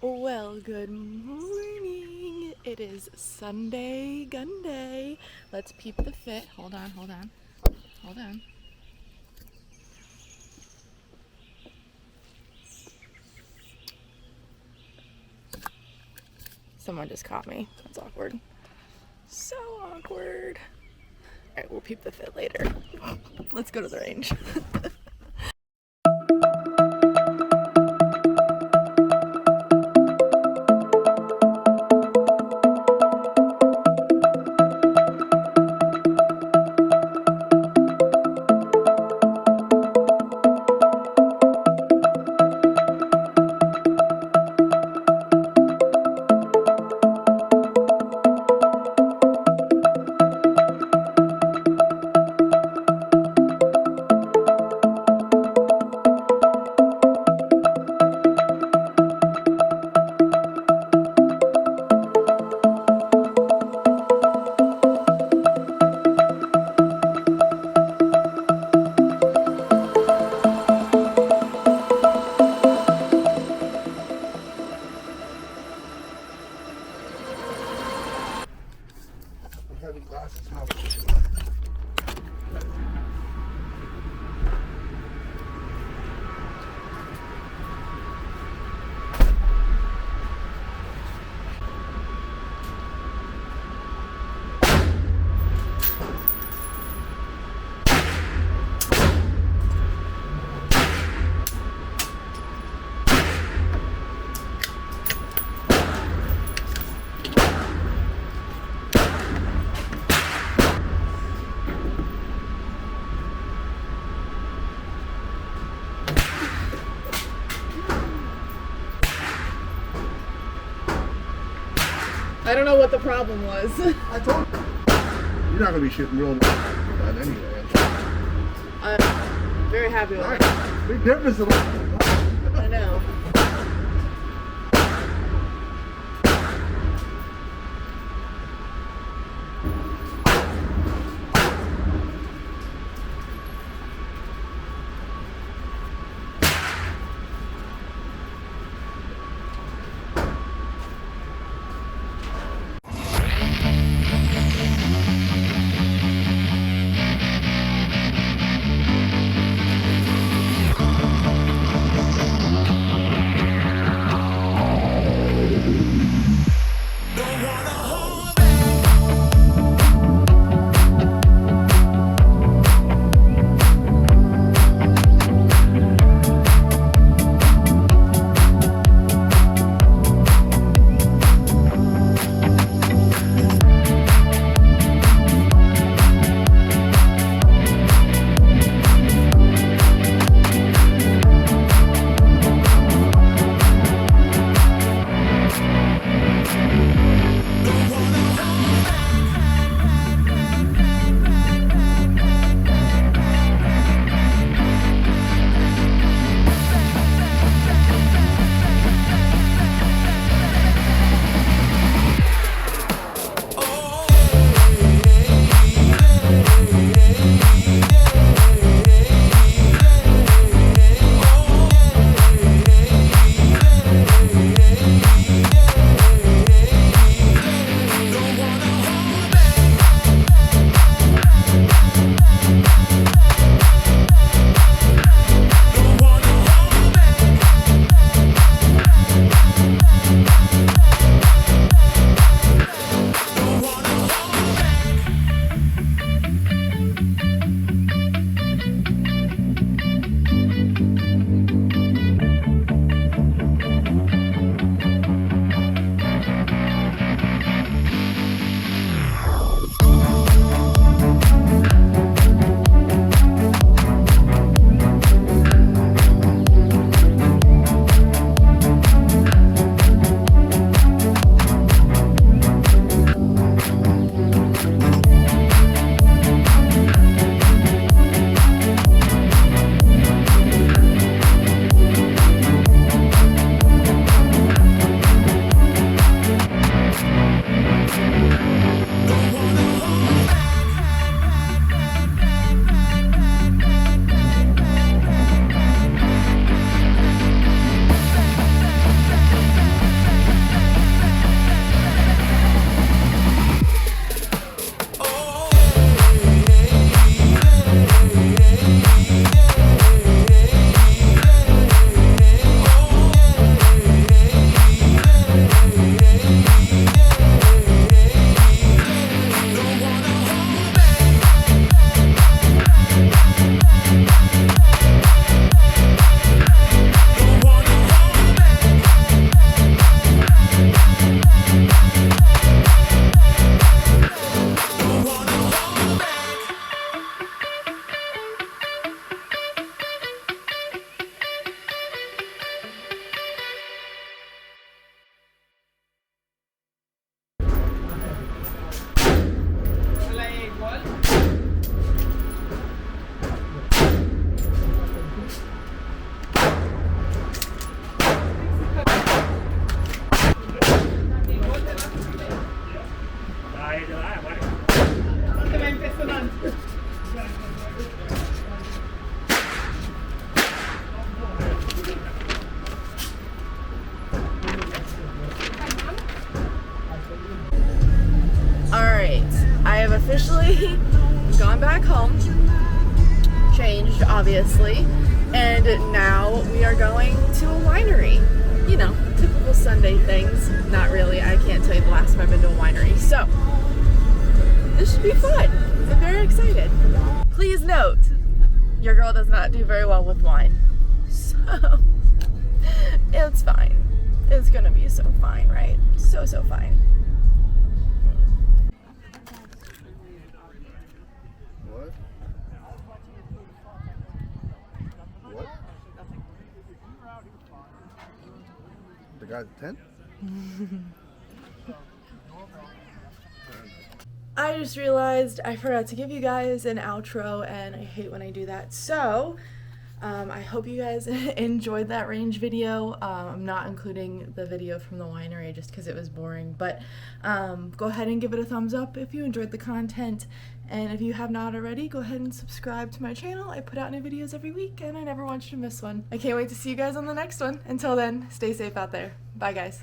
Well, good morning. It is Sunday Gunday. Let's peep the fit. Hold on. Someone just caught me. That's awkward. So awkward. Alright, we'll peep the fit later. Let's go to the range. Heavy glasses, how I don't know what the problem was. I told you. You're not going to be shooting real that anyway. I'm very happy with it. Right. Big difference in I know. have officially gone back home, changed obviously, and now we are going to a winery. You know, typical Sunday things. Not really, I can't tell you the last time I've been to a winery. So, this should be fun. I'm very excited. Please note, your girl does not do very well with wine. So, it's fine. It's gonna be so fine, right? So fine. What? What? The guy's 10? I just realized I forgot to give you guys an outro, and I hate when I do that. So, I hope you guys enjoyed that range video. I'm not including the video from the winery just because it was boring, but go ahead and give it a thumbs up if you enjoyed the content, and if you have not already, go ahead and subscribe to my channel. I put out new videos every week, and I never want you to miss one. I can't wait to see you guys on the next one. Until then, stay safe out there. Bye, guys.